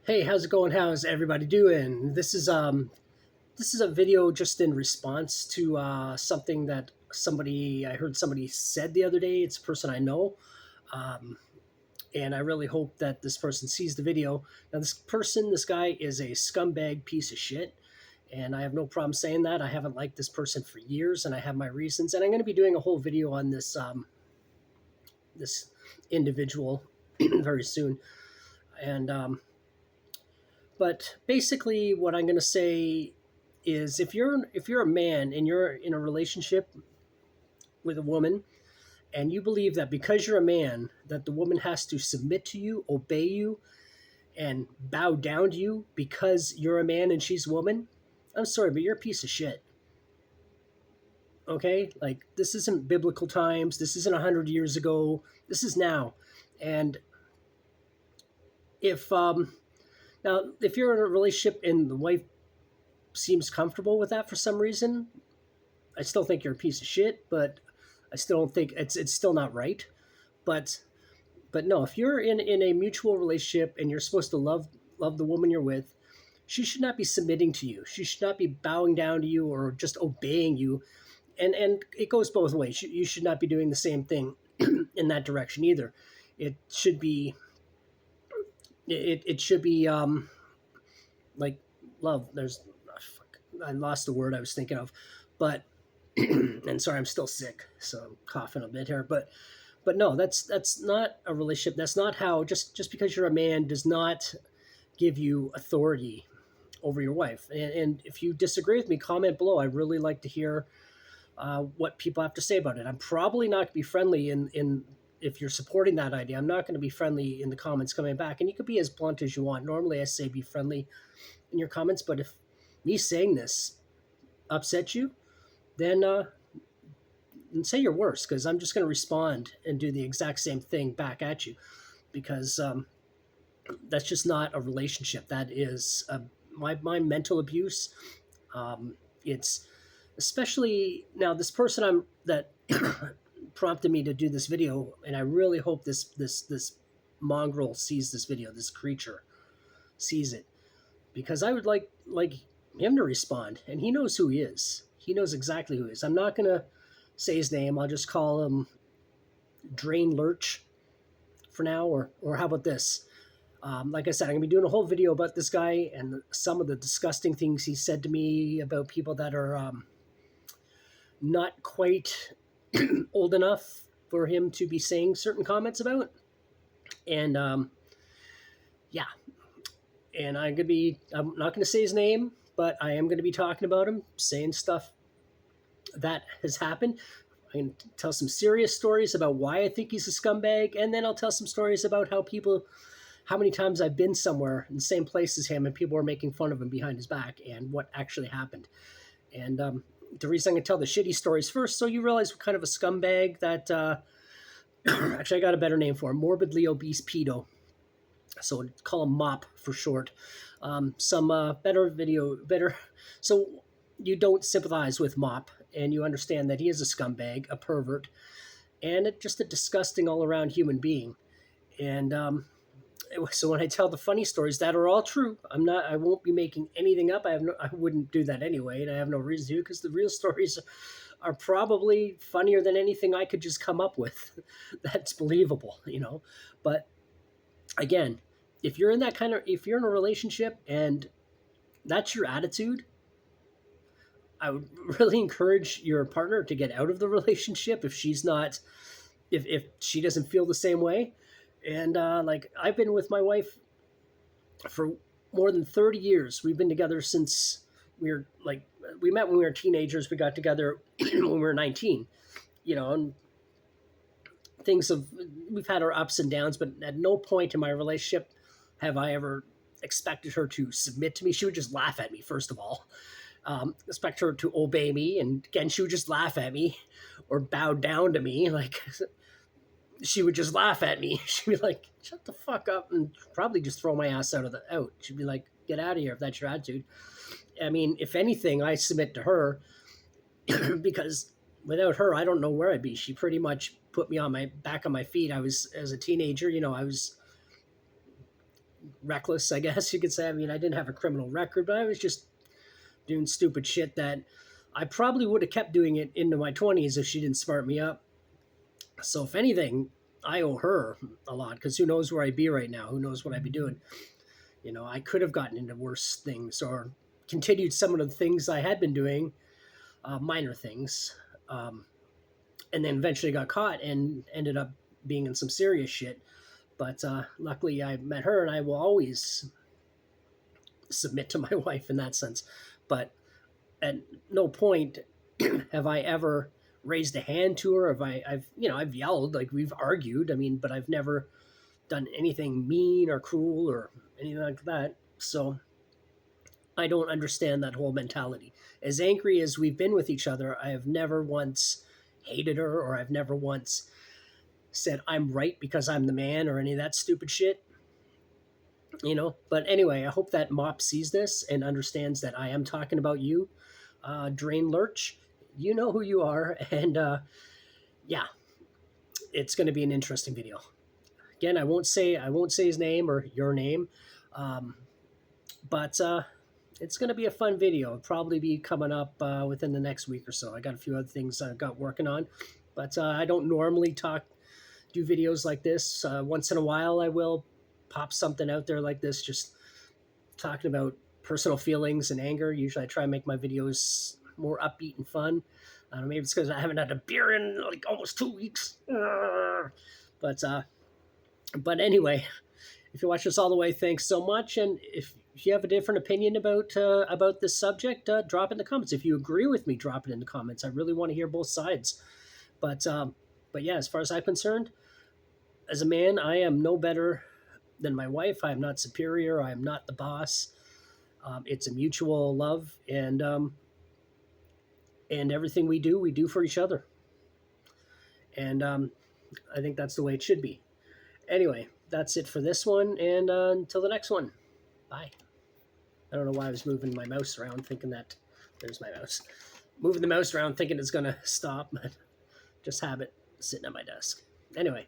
Hey, how's it going? How's everybody doing? This is a video just in response to something that somebody I heard somebody said the other day. It's a person I know, um, and I really hope that this person sees the video. Now, this guy, is a scumbag piece of shit, and I have no problem saying that. I haven't liked this person for years, and I have my reasons. And I'm going to be doing a whole video on this individual very soon. And But basically, what I'm going to say is, if you're a man and you're in a relationship with a woman, and you believe that because you're a man that the woman has to submit to you, obey you, and bow down to you because you're a man and she's a woman, I'm sorry, but you're a piece of shit. Okay, like, this isn't biblical times. This isn't 100 years ago. This is now. And if now, if you're in a relationship and the wife seems comfortable with that for some reason, I still think you're a piece of shit, but I still don't think it's still not right. But no, if you're in a mutual relationship and you're supposed to love the woman you're with, she should not be submitting to you. She should not be bowing down to you or just obeying you. And it goes both ways. You should not be doing the same thing in that direction either. It should be it should be like love. I lost the word I was thinking of, but and sorry, I'm still sick, so I'm coughing a bit here. But no, that's not a relationship. That's not how. Just because you're a man does not give you authority over your wife. And if you disagree with me, comment below. I really like to hear what people have to say about it. I'm probably not going to be friendly in if you're supporting that idea. I'm not going to be friendly in the comments coming back. And you could be as blunt as you want. Normally, I say be friendly in your comments, but if me saying this upsets you, then and say you're worse, because I'm just going to respond and do the exact same thing back at you, because that's just not a relationship. That is my mental abuse. It's especially now this person that prompted me to do this video, and I really hope this mongrel sees this video. This creature sees it, because I would like him to respond, and he knows who he is. He knows exactly who he is. I'm not gonna say his name. I'll just call him Drain Lurch for now, or how about this? Like I said, I'm gonna be doing a whole video about this guy and some of the disgusting things he said to me about people that are not quite old enough for him to be saying certain comments about. And yeah, and I'm not gonna say his name, but I am gonna be talking about him, saying stuff that has happened. I can tell some serious stories about why I think he's a scumbag, and then I'll tell some stories about how many times I've been somewhere in the same place as him and people were making fun of him behind his back, and what actually happened. And the reason I'm going to tell the shitty stories first, so you realize what kind of a scumbag that, actually, I got a better name for him: morbidly obese pedo. So call him MOP for short. Some better. So you don't sympathize with MOP, and you understand that he is a scumbag, a pervert, and just a disgusting all-around human being. And so when I tell the funny stories that are all true, I won't be making anything up. I wouldn't do that anyway, and I have no reason to, because the real stories are probably funnier than anything I could just come up with that's believable. But again, if you're in a relationship and that's your attitude, I would really encourage your partner to get out of the relationship if she's not, if she doesn't feel the same way. And like, I've been with my wife for more than 30 years. We've been together since we met when we were teenagers. We got together when we were 19, and we've had our ups and downs, but at no point in my relationship have I ever expected her to submit to me. She would just laugh at me, first of all. Expect her to obey me, and again, she would just laugh at me or bow down to me. Like, she would just laugh at me. She'd be like, shut the fuck up, and probably just throw my ass out. She'd be like, get out of here if that's your attitude. I mean, if anything, I submit to her because without her, I don't know where I'd be. She pretty much put me on my feet. I was, as a teenager, I was reckless, I guess you could say. I mean, I didn't have a criminal record, but I was just doing stupid shit that I probably would have kept doing it into my 20s if she didn't smart me up. So if anything, I owe her a lot, because who knows where I'd be right now? Who knows what I'd be doing? You know, I could have gotten into worse things or continued some of the things I had been doing, minor things, and then eventually got caught and ended up being in some serious shit. But luckily, I met her, and I will always submit to my wife in that sense. But at no point have I ever raised a hand to her. I've yelled, like we've argued. I mean, but I've never done anything mean or cruel or anything like that. So I don't understand that whole mentality. As angry as we've been with each other, I have never once hated her, or I've never once said I'm right because I'm the man, or any of that stupid shit. But anyway, I hope that Mop sees this and understands that I am talking about you, Drain Lurch. You know who you are, and yeah, it's going to be an interesting video. Again, I won't say his name or your name, but it's going to be a fun video. It'll probably be coming up within the next week or so. I got a few other things I've got working on, but I don't normally do videos like this. Once in a while, I will pop something out there like this, just talking about personal feelings and anger. Usually I try and make my videos more upbeat and fun. I don't know, maybe it's because I haven't had a beer in like almost 2 weeks. But anyway, if you watch this all the way, thanks so much. And if you have a different opinion about this subject, drop it in the comments. If you agree with me, drop it in the comments. I really want to hear both sides. But yeah, as far as I'm concerned, as a man, I am no better than my wife. I am not superior. I am not the boss. It's a mutual love, and everything we do for each other. And I think that's the way it should be. Anyway, that's it for this one, and until the next one, bye. I don't know why I was moving my mouse around thinking that, there's my mouse. Moving the mouse around thinking it's going to stop, but just have it sitting at my desk. Anyway.